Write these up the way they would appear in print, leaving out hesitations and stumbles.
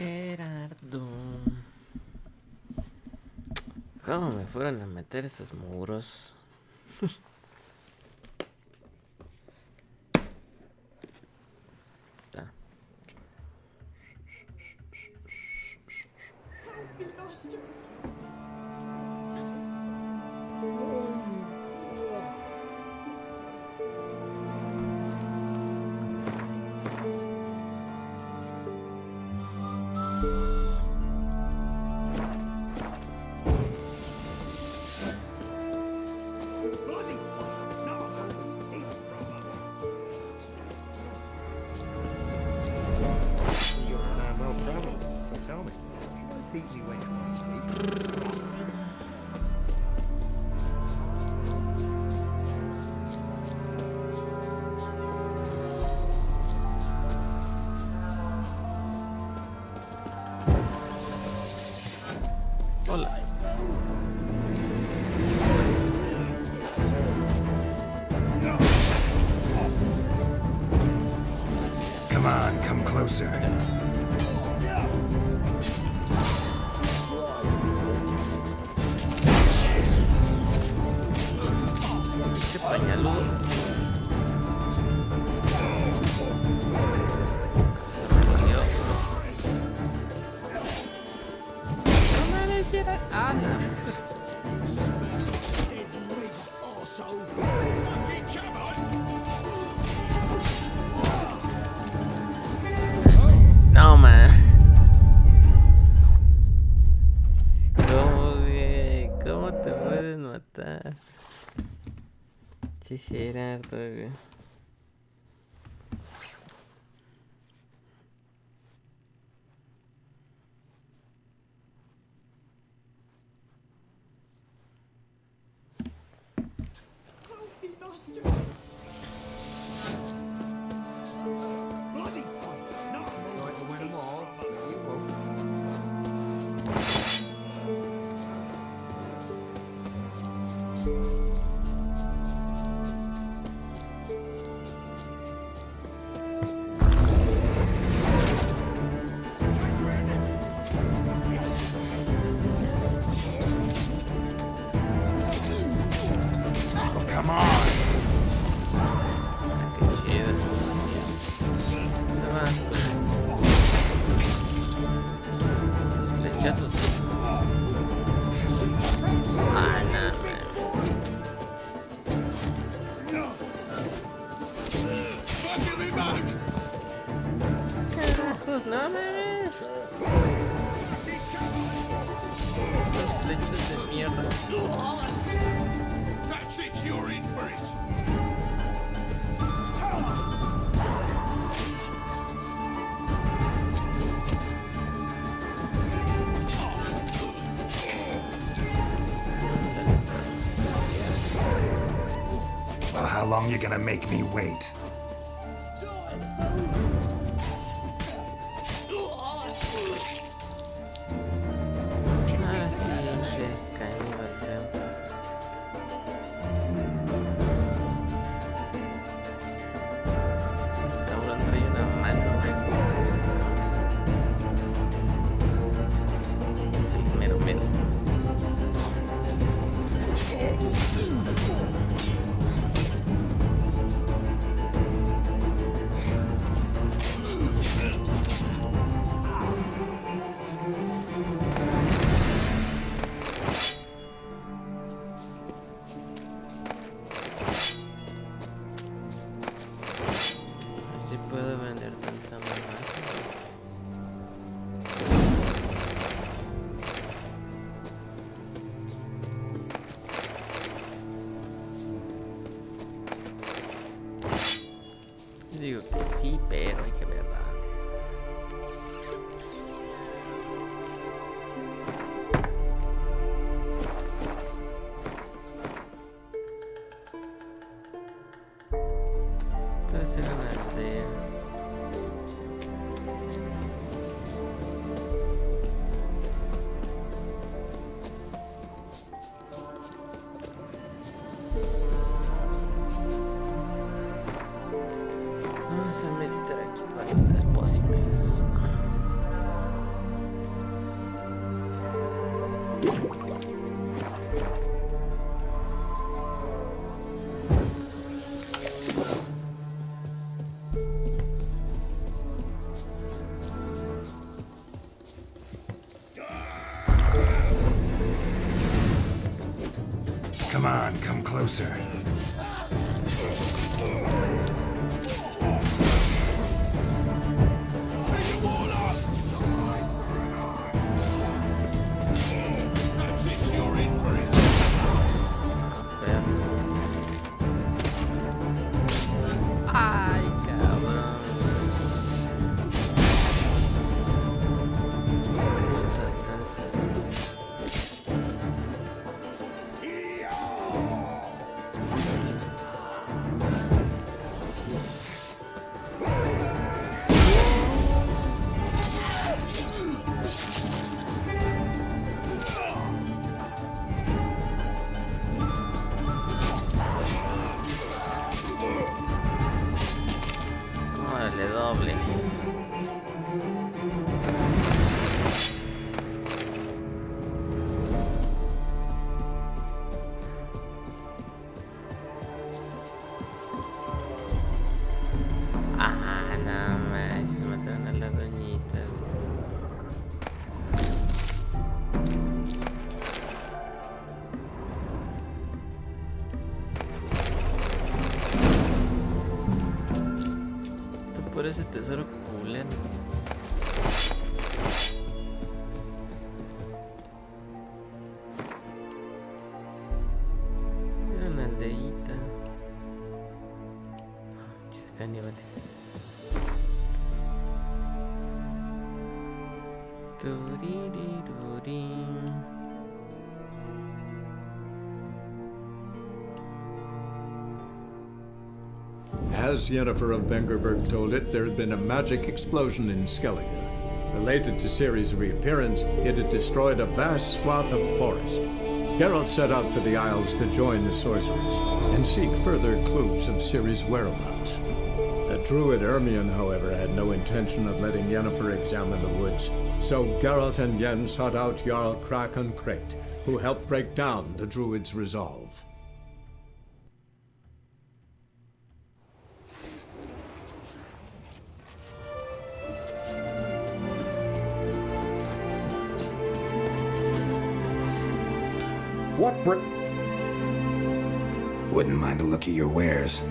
Gerardo. ¿Cómo me fueron a meter esos muros? Está. Hola. Come on, come closer. Ese pañaludo. Ah, no. No, man. ¿Cómo te puedes matar? Sí, Gerardo, güey. Come on. Qué chido. Nada más, pues. Los flechazos. Ah, no, carajos, no mames. Los flechas de mierda. That's it, you're in for it. Well, how long you gonna make me wait? Ah, sí, se caído el frente. Cabrón trae una mano. Es el mero mero. Así puedo vender tanta mamá. Digo que sí, pero hay que verla. Entonces era una aldea. Vamos a meditar aquí para las pócimas. on, come closer. Pick them all up! That's it, you're in for it. Ay, cabrón. Órale, doble. Ah, no manches, mataron a la doñita, tú por ese tesoro culero. Era una aldeíta. Muchos caníbales. Turirirurín. As Yennefer of Vengerberg told it, there had been a magic explosion in Skellige. Related to CERYS' reappearance, it had destroyed a vast swath of forest. Geralt set out for the Isles to join the sorcerers and seek further clues of CERYS' whereabouts. The druid Ermion, however, had no intention of letting Yennefer examine the woods, so Geralt and Yen sought out Jarl Krakon Krayt, who helped break down the druid's resolve. What Wouldn't mind a look at your wares.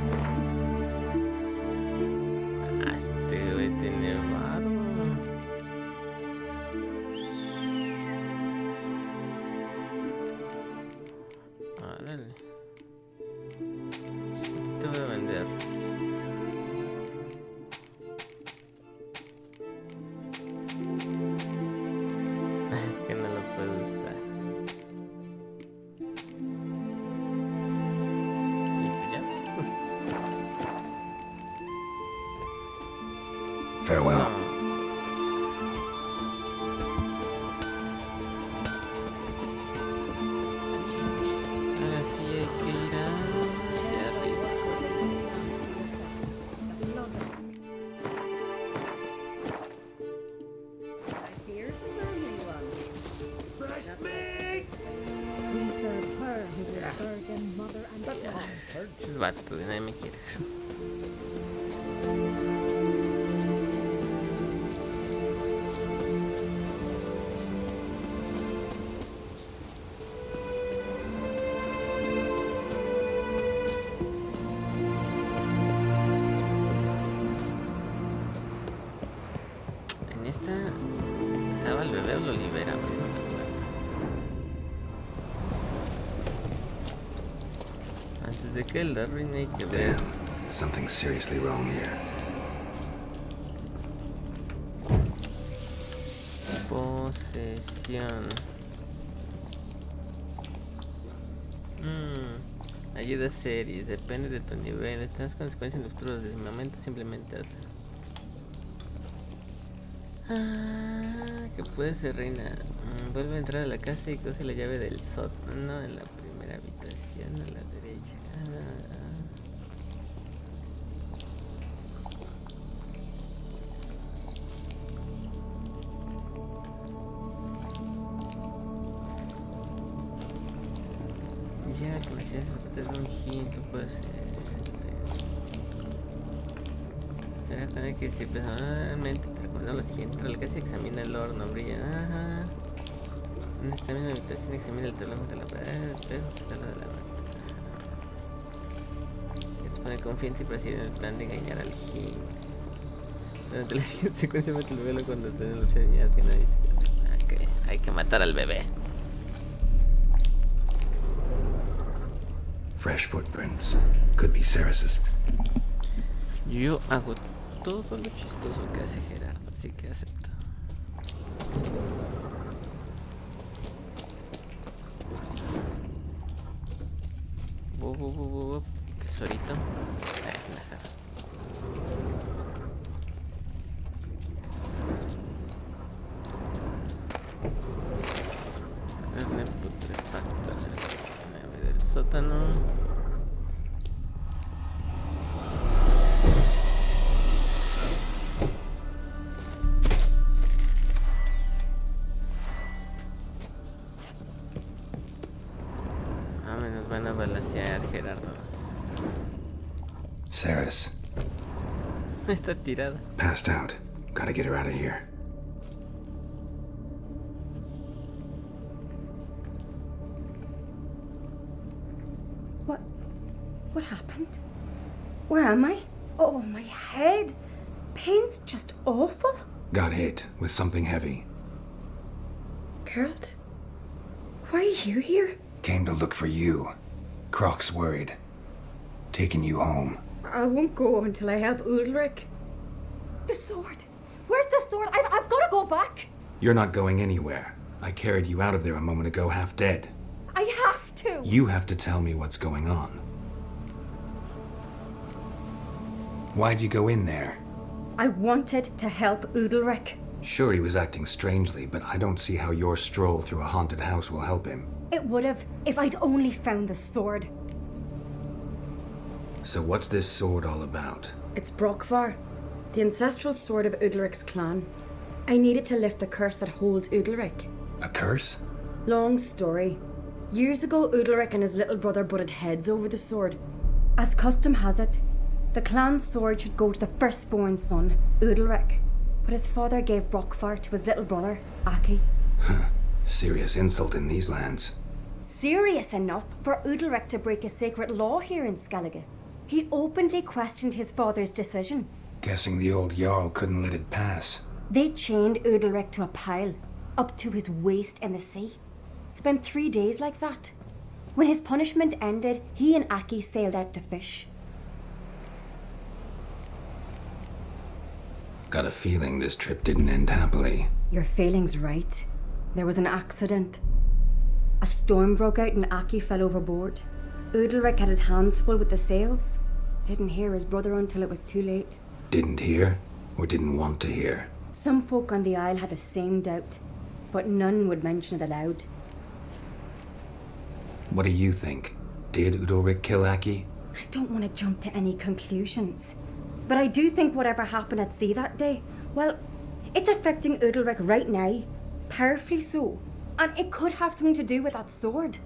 Ah, este güey tiene varo. Órale. ¿Qué te voy a vender? Es que no lo puedo usar. Y pues ya. Farewell. No. Ahora sí hay que ir hacia arriba. Here's a lonely one. Fresh meat! We served her who was virgin mother and father. Esos vatos, nadie me quiere. En esta estaba el bebé o lo liberaban, no me acuerdo. Antes de que la arruine hay que ver. Damn, something's seriously wrong here. Posesión. Ayuda a CERYS, depende de tu nivel. Estas consecuencias en los futuros de momento, simplemente hazlo. ¿Qué puede ser, reina? Vuelve a entrar a la casa y coge la llave del sótano en la primera habitación a la derecha. Ya que me quieres hacer un hint, puede ser. Será con el que si personalmente te recuerda lo siguiente: entra a la casa y examina el horno, brilla. Ajá. En esta misma habitación examina el telón de la pared, el espejo que está al lado de la ventana. pone confiante y procede en el plan de engañar al HYM. Durante la siguiente secuencia mete el velo cuando tiene la opción de que nadie se... Ok, hay que matar al bebé. Fresh footprints. Could be CERYS'. Yo hago todo lo chistoso que hace Gerardo, así que acepto. Tesorito. Carne putrefacta. Del sótano. Nos van a balacear, Gerardo. CERYS. Está tirada. Passed out. Gotta get her out of here. What happened? Where am I? Oh, my head. Pain's just awful. Got hit with something heavy. Geralt, why are you here? Came to look for you. Croc's worried. Taking you home. I won't go until I help Ulrich. The sword. Where's the sword? I've got to go back. You're not going anywhere. I carried you out of there a moment ago half dead. I have to. You have to tell me what's going on. Why'd you go in there? I wanted to help Ulrich. Sure, he was acting strangely, but I don't see how your stroll through a haunted house will help him. It would have if I'd only found the sword. So what's this sword all about? It's Brokvar, the ancestral sword of Ulrich's clan. I needed to lift the curse that holds Ulrich. A curse? Long story. Years ago, Ulrich and his little brother butted heads over the sword. As custom has it, the clan's sword should go to the firstborn son, Ulrich. But his father gave Brokvar to his little brother, Aki. Serious insult in these lands. Serious enough for Ulrich to break a sacred law here in Skellige. He openly questioned his father's decision. Guessing the old Jarl couldn't let it pass. They chained Ulrich to a pile, up to his waist in the sea. Spent 3 days like that. When his punishment ended, he and Aki sailed out to fish. Got a feeling this trip didn't end happily. Your feeling's right. There was an accident. A storm broke out and Aki fell overboard. Ulrich had his hands full with the sails. Didn't hear his brother until it was too late. Didn't hear, or didn't want to hear? Some folk on the isle had the same doubt, but none would mention it aloud. What do you think? Did Ulrich kill Aki? I don't want to jump to any conclusions, but I do think whatever happened at sea that day, well, it's affecting Ulrich right now, powerfully so, and it could have something to do with that sword.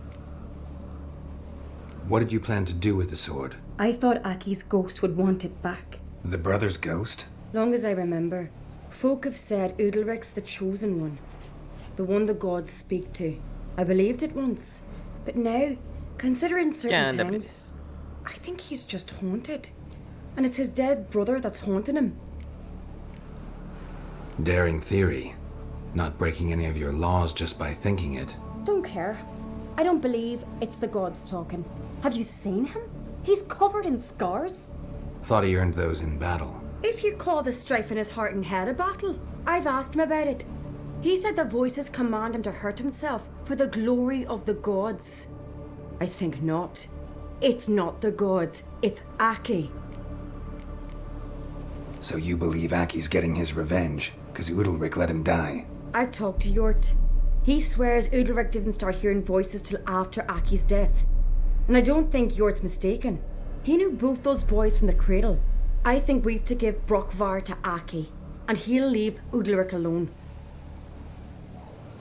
What did you plan to do with the sword? I thought Aki's ghost would want it back. The brother's ghost? Long as I remember, folk have said Ulrich's the chosen one, the one the gods speak to. I believed it once, but now, considering certain things, I think he's just haunted. And it's his dead brother that's haunting him. Daring theory. Not breaking any of your laws just by thinking it. Don't care. I don't believe it's the gods talking. Have you seen him? He's covered in scars. Thought he earned those in battle. If you call the strife in his heart and head a battle, I've asked him about it. He said the voices command him to hurt himself for the glory of the gods. I think not. It's not the gods, it's Aki. So you believe Aki's getting his revenge, because Ulrich let him die? I've talked to Jort. He swears Ulrich didn't start hearing voices till after Aki's death. And I don't think Jort's mistaken. He knew both those boys from the cradle. I think we've to give Brokvar to Aki, and he'll leave Ulrich alone.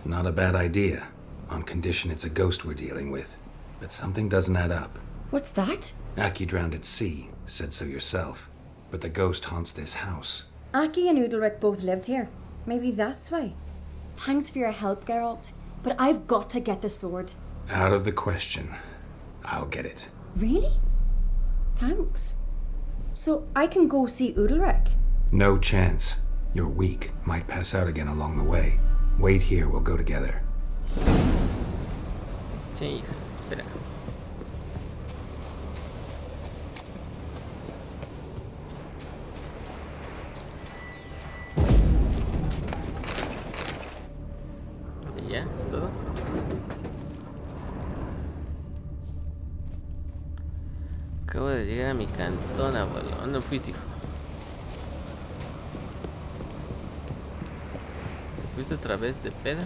Not a bad idea, on condition it's a ghost we're dealing with. But something doesn't add up. What's that? Aki drowned at sea, said so yourself. But the ghost haunts this house. Aki and Ulrich both lived here. Maybe that's why. Thanks for your help, Geralt. But I've got to get the sword. Out of the question. I'll get it. Really? Thanks. So I can go see Udalric? No chance. You're weak. Might pass out again along the way. Wait here, we'll go together. Sí, hija, espera. ¿Y ya? ¿Es todo? Acabo de llegar a mi cantón, abuelo. ¿Dónde fuiste, hijo? ¿Te fuiste otra vez de peda?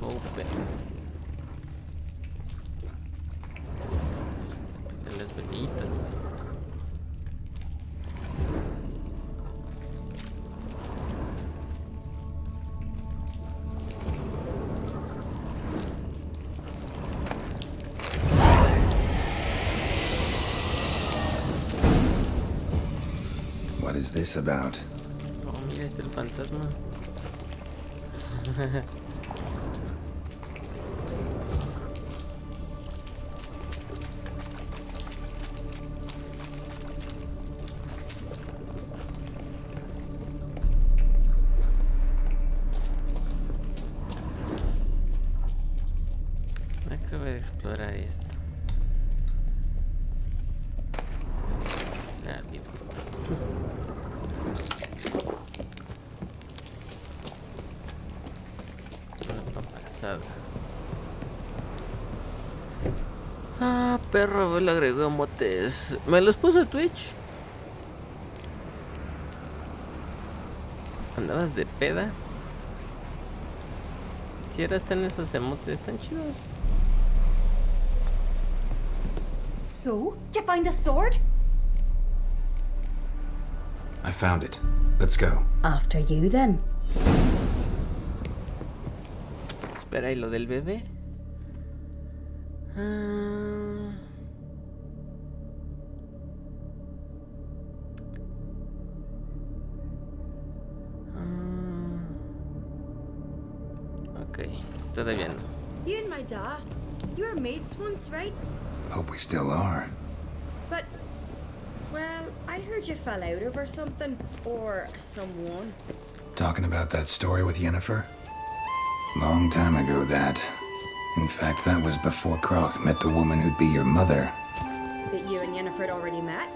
Open. De las venitas, güey. What is this about? Oh, mira, este el fantasma. Acabo de explorar esto. Ah, bien. Una pasada. Ah, perro, abuelo agregó motes. ¿Me los puso a Twitch? ¿Andabas de peda? Si ahora están esos emotes, están chidos. So, did you find the sword? I found it. Let's go. After you then. Espera, ¿y lo del bebé? Ok, todavía no. You and my dad, you were mates once, right? Hope we still are. But, well, I heard you fell out over something, or someone. Talking about that story with Yennefer? Long time ago, that. In fact, that was before Croc met the woman who'd be your mother. But you and Yennefer had already met?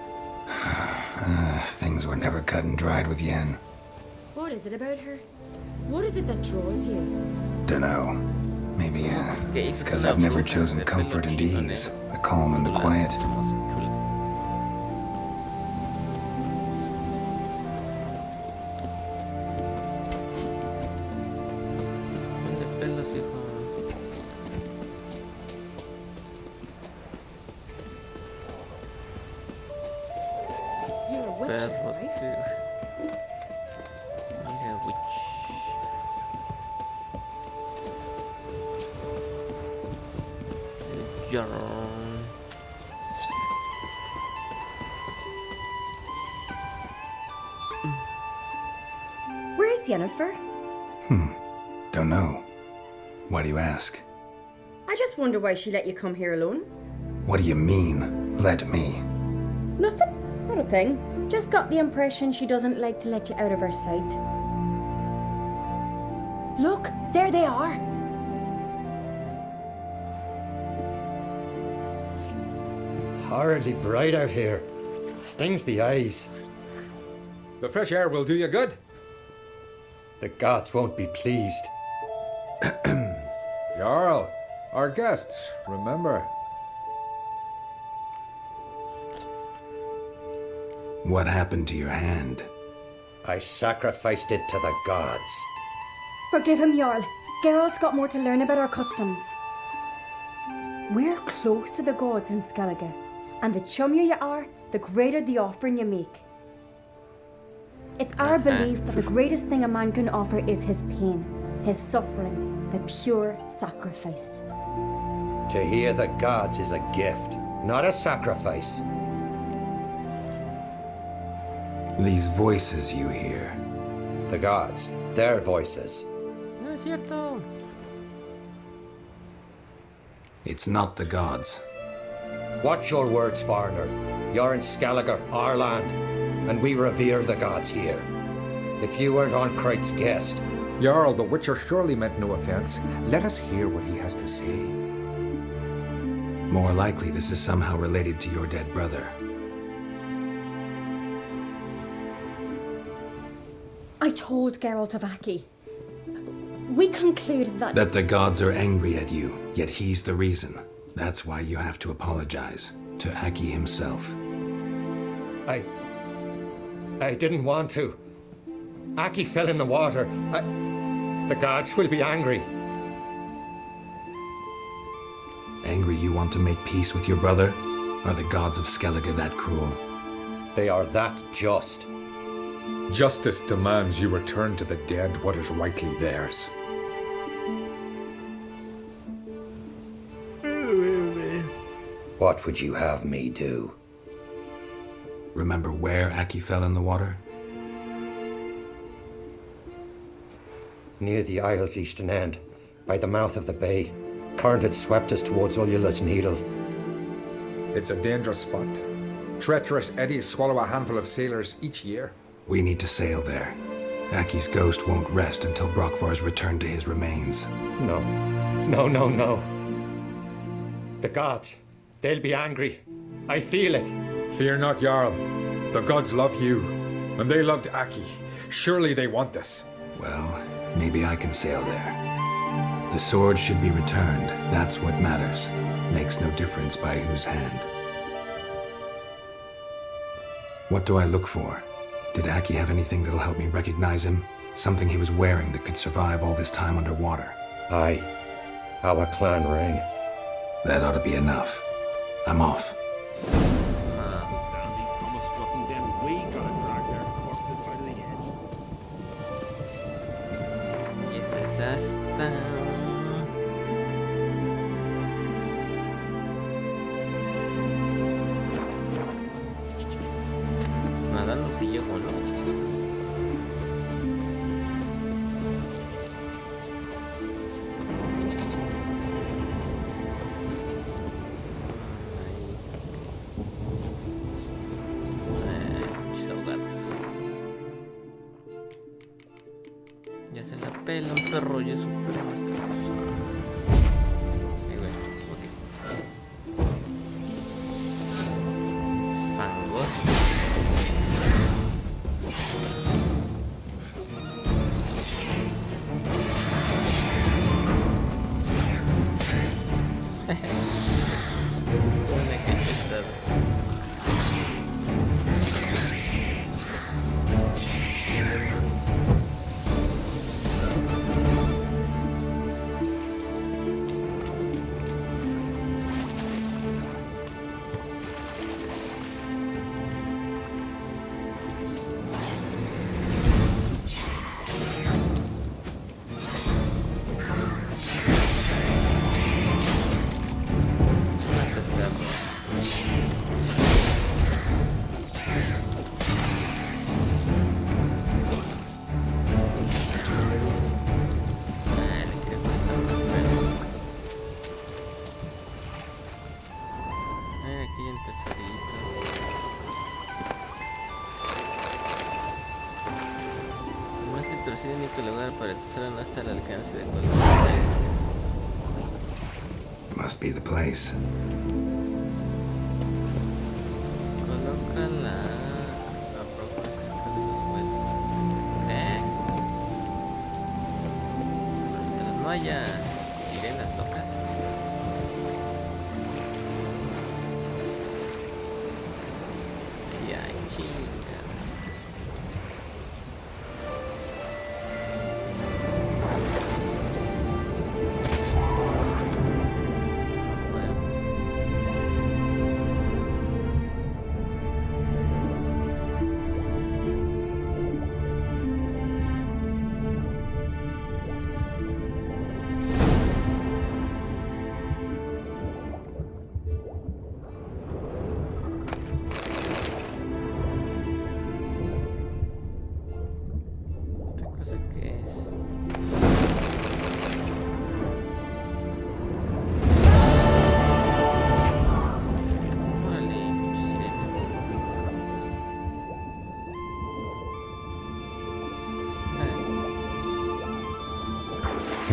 Things were never cut and dried with Yen. What is it about her? What is it that draws you? Dunno. Maybe, ¿Qué it's hizo because la I've never bruja chosen de comfort pelo and chino ease, negro? the calm and the La quiet. hermosa chula. De pelos, hijo. You're a witch, Perro, right? tío. Mira, witch. El John. Where's Yennefer? Don't know. Why do you ask? I just wonder why she let you come here alone. What do you mean, let me? Nothing. Not a thing. Just got the impression she doesn't like to let you out of her sight. Look, there they are. Horridly bright out here. Stings the eyes. The fresh air will do you good. The gods won't be pleased. Jarl, our guests, remember. What happened to your hand? I sacrificed it to the gods. Forgive him, Jarl. Geralt's got more to learn about our customs. We're close to the gods in Skellige, and the chummier you are, the greater the offering you make. It's our belief that the greatest thing a man can offer is his pain, his suffering, the pure sacrifice. To hear the gods is a gift, not a sacrifice. These voices you hear, The gods, their voices. No es cierto. It's not the gods. Watch your words, foreigner. You're in Skellige, our land, and we revere the gods here. If you weren't on Kright's guest, Jarl, the Witcher surely meant no offense. Let us hear what he has to say. More likely, this is somehow related to your dead brother. I told Geralt of Aki. We concluded that... That the gods are angry at you, yet he's the reason. That's why you have to apologize to Aki himself. I didn't want to. Aki fell in the water. The gods will be angry. Angry you want to make peace with your brother? Are the gods of Skellige that cruel? They are that just. Justice demands you return to the dead what is rightly theirs. What would you have me do? Remember where Aki fell in the water? Near the isle's eastern end, by the mouth of the bay. Current had swept us towards Ullula's Needle. It's a dangerous spot. Treacherous eddies swallow a handful of sailors each year. We need to sail there. Aki's ghost won't rest until Brokvar's returned to his remains. No. The gods, they'll be angry. I feel it. Fear not, Jarl. The gods love you, and they loved Aki. Surely they want this. Well, maybe I can sail there. The sword should be returned. That's what matters. Makes no difference by whose hand. What do I look for? Did Aki have anything that'll help me recognize him? Something he was wearing that could survive all this time underwater? Aye. Our clan ring. That ought to be enough. I'm off. Damn these commas strutting, then we gotta drag their corpses out of the edge. Y eso es hasta... Nadando pillo o no. Muchos ahogados. Ya se la pela un perro y es supremo esta cosa. Ahí güey, ok. Fangos. Una cachetada. Aquí hay un tesorito. Como este torcido único lugar para el tesoro no está al alcance de cualquier. Must be the place. Coloca la proporción, pues. Mientras no haya sirenas locas. Sí hay chinga.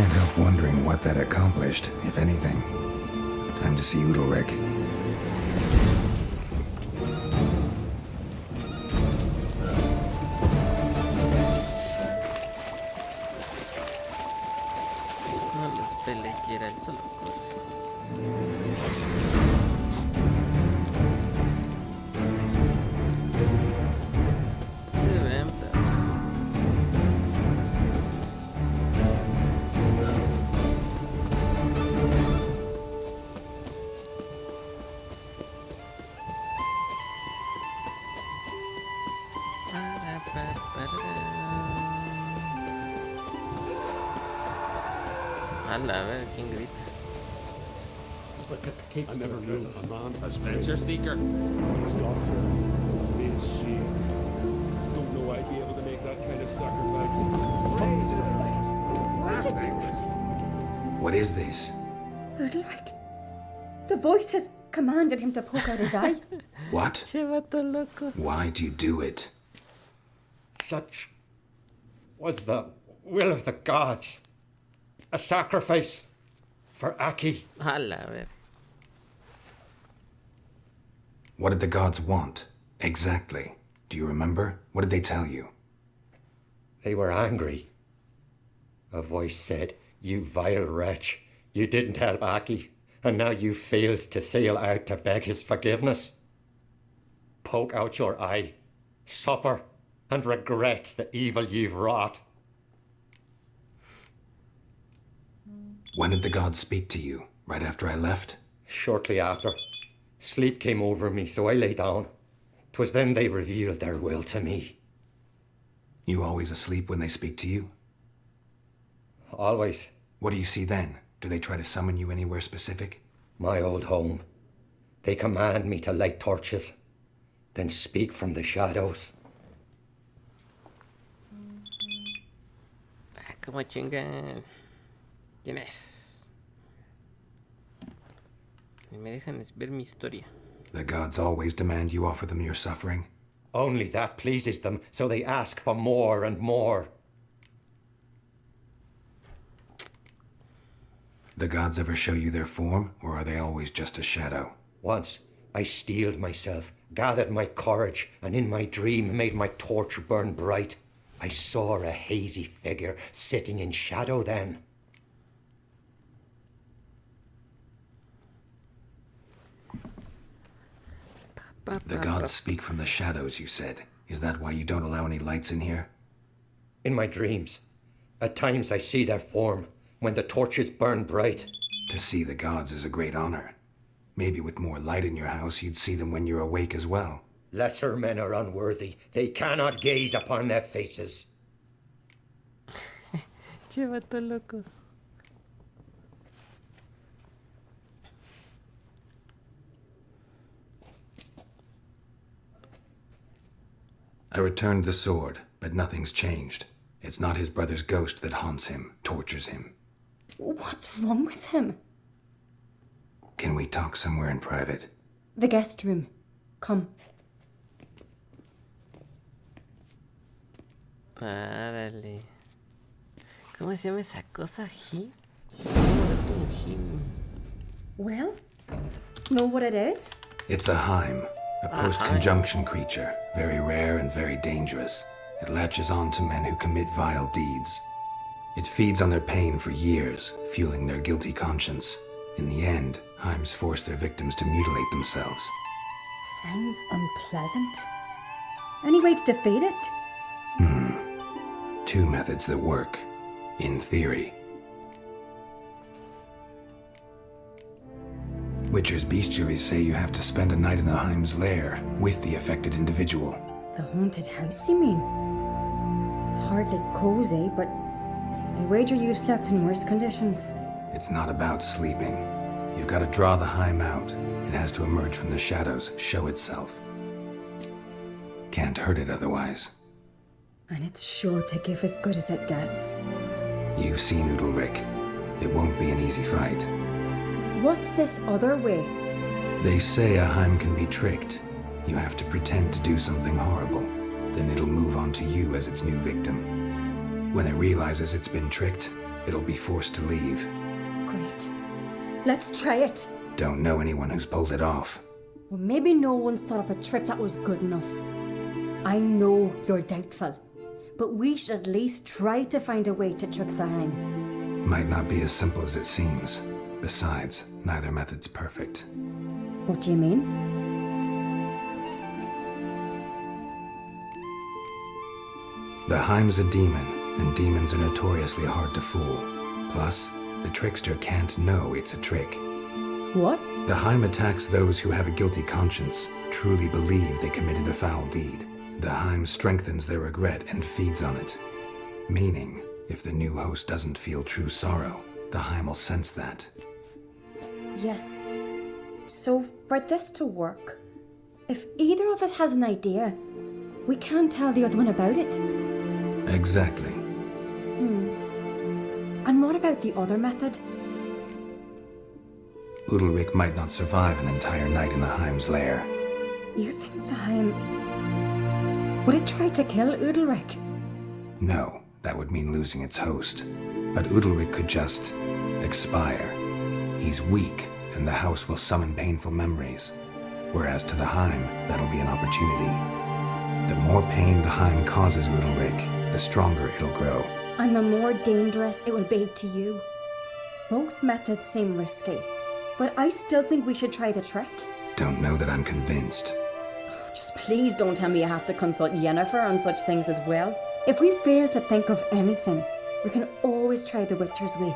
Can't help wondering what that accomplished, if anything. Time to see Udalric. No los peles, Geralt, solo corre. Se ven, Hala, a ver quién grita. I never knew a man adventure seeker. It's not fair. It's shame. Don't know I'd be able to make that kind of sacrifice. What is this? Udalric. The voice has commanded him to poke out his eye. What? Che vato loco. Why do you do it? Such was the will of the gods. A sacrifice for Aki. Hala, a ver. What did the gods want? Exactly. Do you remember? What did they tell you? They were angry. A voice said, "You vile wretch, you didn't help Aki, and now you failed to sail out to beg his forgiveness. Poke out your eye, suffer, and regret the evil you've wrought." When did the gods speak to you? Right after I left? Shortly after, sleep came over me, so I lay down. 'Twas then they revealed their will to me. You always asleep when they speak to you? Always. What do you see then? Do they try to summon you anywhere specific? My old home. They command me to light torches, then speak from the shadows. Ah, como chingan. ¿Quién es? Y me dejan ver mi historia. The gods always demand you offer them your suffering? Only that pleases them, so they ask for more and more. The gods ever show you their form, or are they always just a shadow? Once, I steeled myself, gathered my courage, and in my dream made my torch burn bright. I saw a hazy figure sitting in shadow then. The gods speak from the shadows, you said. Is that why you don't allow any lights in here? In my dreams. At times I see their form, when the torches burn bright. To see the gods is a great honor. Maybe with more light in your house, you'd see them when you're awake as well. Lesser men are unworthy. They cannot gaze upon their faces. Che vato loco. I returned the sword, but nothing's changed. It's not his brother's ghost that haunts him, tortures him. What's wrong with him? Can we talk somewhere in private? The guest room. Come. Árale. ¿Cómo se llama esa cosa? ¿HYM? Well, know what it is? It's a HYM, a post-conjunction creature, very rare and very dangerous. It latches on to men who commit vile deeds. It feeds on their pain for years, fueling their guilty conscience. In the end, HYMs force their victims to mutilate themselves. Sounds unpleasant. Any way to defeat it? Two methods that work, in theory. Witcher's bestiaries say you have to spend a night in the HYM's lair with the affected individual. The haunted house, you mean? It's hardly cozy, but I wager you've slept in worse conditions. It's not about sleeping. You've got to draw the HYM out. It has to emerge from the shadows, show itself. Can't hurt it otherwise. And it's sure to give as good as it gets. You've seen Udalric. It won't be an easy fight. What's this other way? They say a HYM can be tricked. You have to pretend to do something horrible. Then it'll move on to you as its new victim. When it realizes it's been tricked, it'll be forced to leave. Great. Let's try it. Don't know anyone who's pulled it off. Well, maybe no one's thought up a trick that was good enough. I know you're doubtful, but we should at least try to find a way to trick the HYM. Might not be as simple as it seems. Besides, neither method's perfect. What do you mean? The HYM's a demon, and demons are notoriously hard to fool. Plus, the trickster can't know it's a trick. What? The HYM attacks those who have a guilty conscience, truly believe they committed a foul deed. The HYM strengthens their regret and feeds on it. Meaning, if the new host doesn't feel true sorrow, the HYM will sense that. Yes. So for this to work, if either of us has an idea, we can't tell the other one about it. Exactly. And what about the other method? Udalryk might not survive an entire night in the HYM's lair. You think the HYM... Would it try to kill Udalryk? No, that would mean losing its host. But Udalryk could just expire. He's weak, and the house will summon painful memories. Whereas to the HYM, that'll be an opportunity. The more pain the HYM causes Udalryk, the stronger it'll grow. And the more dangerous it will be to you. Both methods seem risky, but I still think we should try the trick. Don't know that I'm convinced. Just please don't tell me you have to consult Yennefer on such things as well. If we fail to think of anything, we can always try the Witcher's way.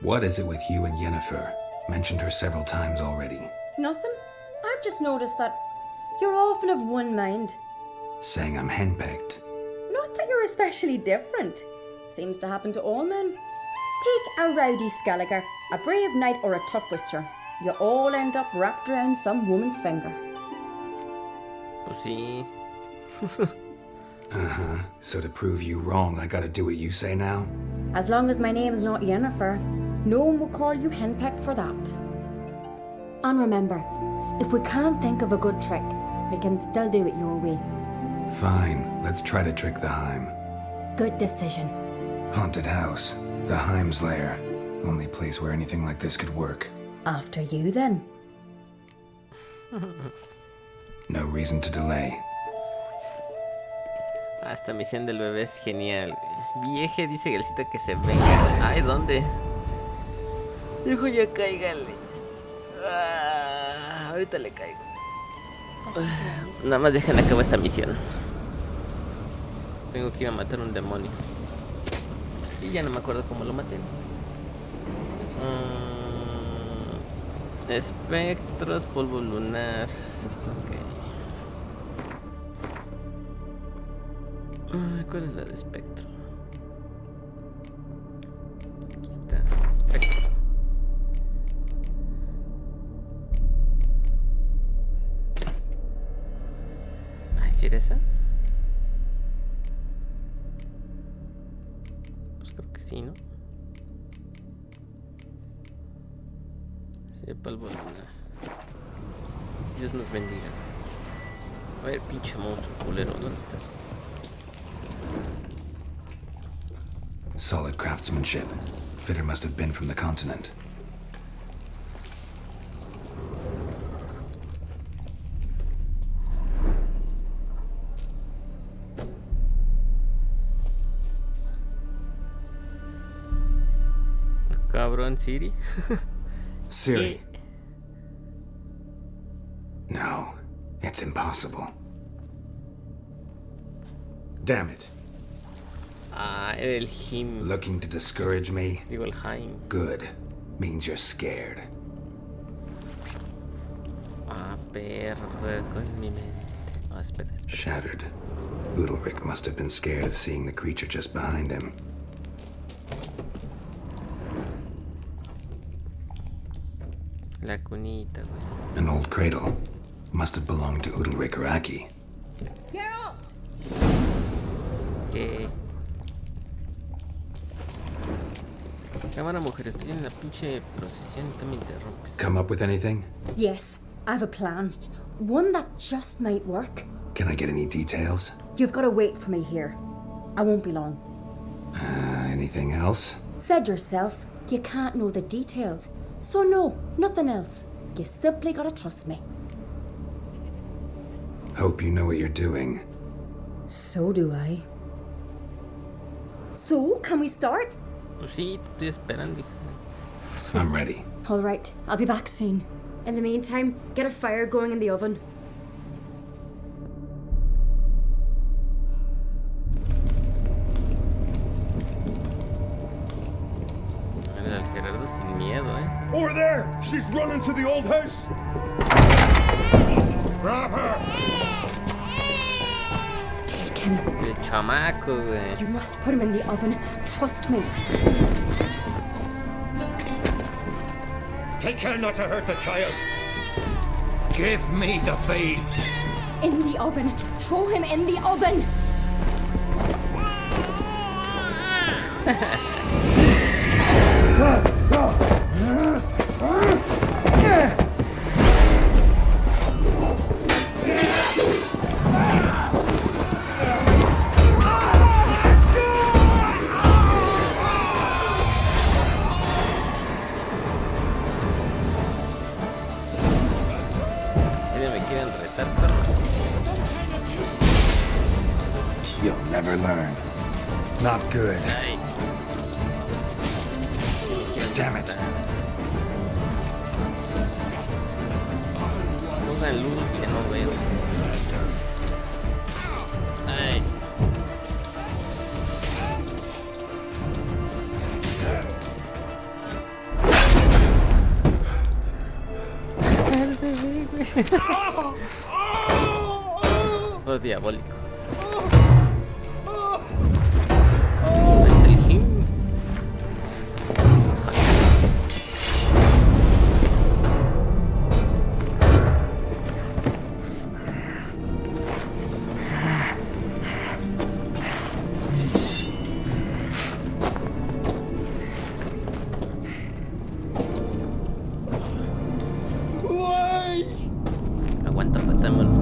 What is it with you and Yennefer? Mentioned her several times already. Nothing. I've just noticed that you're often of one mind. Saying I'm henpecked. Not that you're especially different. Seems to happen to all men. Take a rowdy Skelliger, a brave knight or a tough witcher. You all end up wrapped around some woman's finger. Pues sí. Uh-huh. So to prove you wrong, I gotta do what you say now? As long as my name is not Yennefer, no one will call you henpecked for that. And remember, if we can't think of a good trick, we can still do it your way. Fine, let's try to trick the HYM. Good decision. Haunted house. The HYM's lair. Only place where anything like this could work. After you then. No reason to delay. Esta misión del bebé es genial. Vieje dice Galcito que se venga. Ay, ¿dónde? Hijo, ya cáigale. Ahorita le caigo. Nada más dejen acabar esta misión. Tengo que ir a matar un demonio. Y ya no me acuerdo cómo lo maté. Espectros, polvo lunar. Ok. ¿Cuál es la de espectro? Aquí está, espectro. Ay, ¿sí era esa? Pues creo que sí, ¿no? Sí, polvo lunar. Dios nos bendiga. A ver, pinche monstruo culero, ¿dónde estás? Solid craftsmanship. Fitter must have been from the continent. Cabrón, Siri. Ciri. No, it's impossible. Damn it. Ah, era el HYM. Looking to discourage me? Digo el HYM. Good. Means you're scared. Ah, perro, con mi mente. Oh, espera. Shattered. Udalryk must have been scared of seeing the creature just behind him. La cunita, güey. An old cradle. Must have belonged to Udalryk or Aki. Geralt! ¿Qué? Cámara, mujer, estoy en la pinche procesión y tú me interrumpes. Come up with anything? Yes, I have a plan. One that just might work. Can I get any details? You've got to wait for me here. I won't be long. Anything else? Said yourself, you can't know the details. So no, nothing else. You simply gotta trust me. Hope you know what you're doing. So do I. So, can we start? Pues sí, te estoy esperando. I'm ready. All right, I'll be back soon. In the meantime, get a fire going in the oven. El Gerardo sin miedo, Over there! She's running to the old house! Grab her! Take him. El chamaco, güey. You must put him in the oven. Trust me. Take care not to hurt the child. Give me the babe. In the oven. Throw him in the oven. You'll never learn. Not good. Ay. Damn it. Pongan luz que no veo. Ay. Por diabólico. El HYM. Aguanta, patámoslo.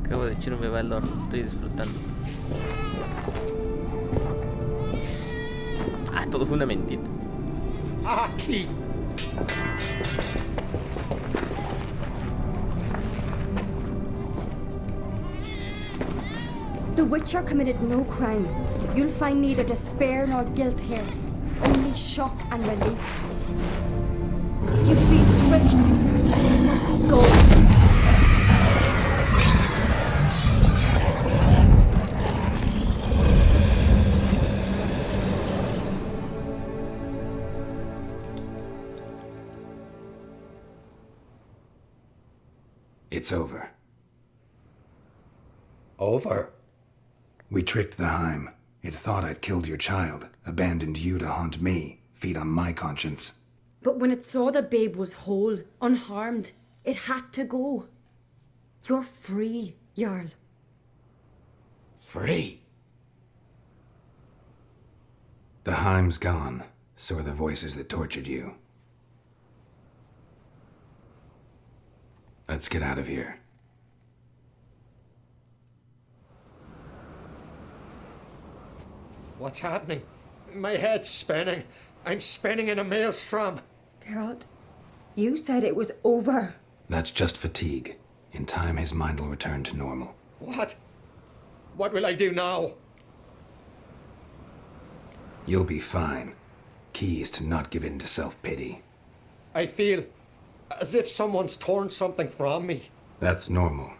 Acabo de echar un bebé al horno, estoy disfrutando. Ah, todo fue una mentira. Aki! The Witcher committed no crime. You'll find neither despair nor guilt here. Only shock and relief. You've been tricked. You must go. It's over. Over? We tricked the HYM. It thought I'd killed your child, abandoned you to haunt me, feed on my conscience. But when it saw the babe was whole, unharmed, it had to go. You're free, Jarl. Free? The HYM's gone, so are the voices that tortured you. Let's get out of here. What's happening? My head's spinning. I'm spinning in a maelstrom. Geralt, you said it was over. That's just fatigue. In time, his mind will return to normal. What? What will I do now? You'll be fine. Key is to not give in to self-pity. I feel as if someone's torn something from me. That's normal.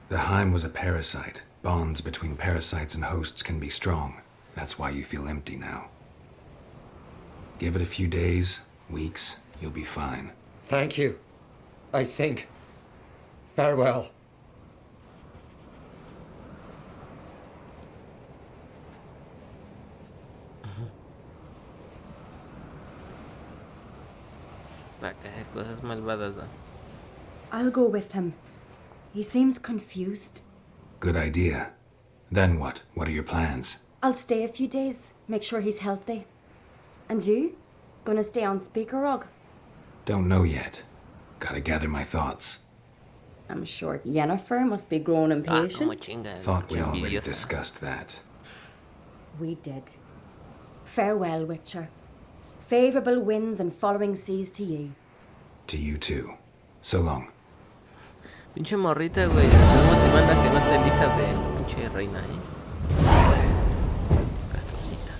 The HYM was a parasite. Bonds between parasites and hosts can be strong. That's why you feel empty now. Give it a few days, weeks, you'll be fine. Thank you. I think. Farewell. La caja de cosas malvadas, ¿no? I'll go with him. He seems confused. Good idea. Then what? What are your plans? I'll stay a few days, make sure he's healthy. And you? Gonna stay on Speaker Rog? Don't know yet. Gotta gather my thoughts. I'm sure Yennefer must be growing Como impatient. chinga. Thought we already envidiosa. discussed that. We did. Farewell, Witcher. Favourable winds and following seas to you. To you too. So long. Pinche morrita, güey. Estás motivando a que no te elijas de pinche reina, Castrocita.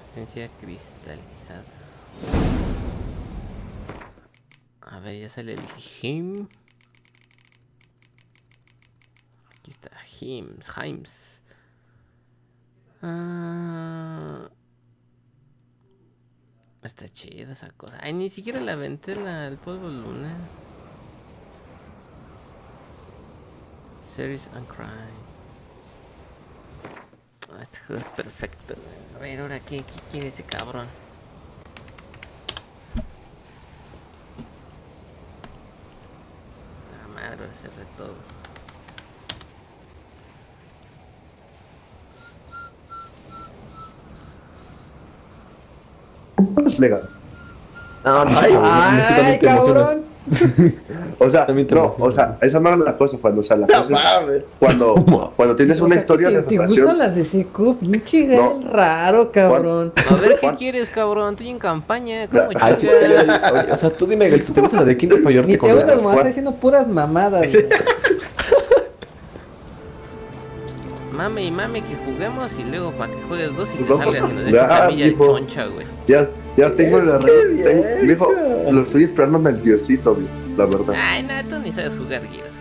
Esencia cristalizada. A ver, ya sale el HYM. Aquí está, HYMs. Está chida esa cosa. Ay, ni siquiera la aventé el polvo lunar. CERYS and Cry. Este juego es perfecto, güey. A ver, ahora, ¿qué quiere ese cabrón? La madre, ahora cerré todo. Es legal. Ay, cabrón. O sea, También te no, emocionas. o sea, esa no era la cosa, cuando, o sea, la No cosa es mames. cuando tienes una historia de ¿Te relación. gustan las de seco? Pinche No. gay raro, cabrón. A ver, ¿qué Juan. quieres, cabrón? Estoy en campaña. ¿Cómo Ah, chingas? Oye, o sea, tú dime, Gal, si te gusta la de Kinder para Ni llorarte te con gustan la... las Estás haciendo puras mamadas, güey. Mame y mame que juguemos y luego para que juegues dos y Pues te vamos salgas y nos a dejes a jugar, mí ya hijo. choncha, güey. Ya tengo la bien, regla. Viejo, lo estoy esperándome el diosito, la verdad. Ay, no, tú ni sabes jugar Gears.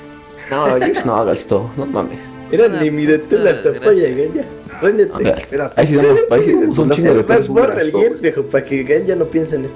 No, Gears no hagas todo, no mames. Mira, ni mire tú la topolla, Gaya. Réndete. Ok, ahí sí damos un chingo de Pues, Más borra el brazo, Gears, viejo, para que Gael ya no piense en él.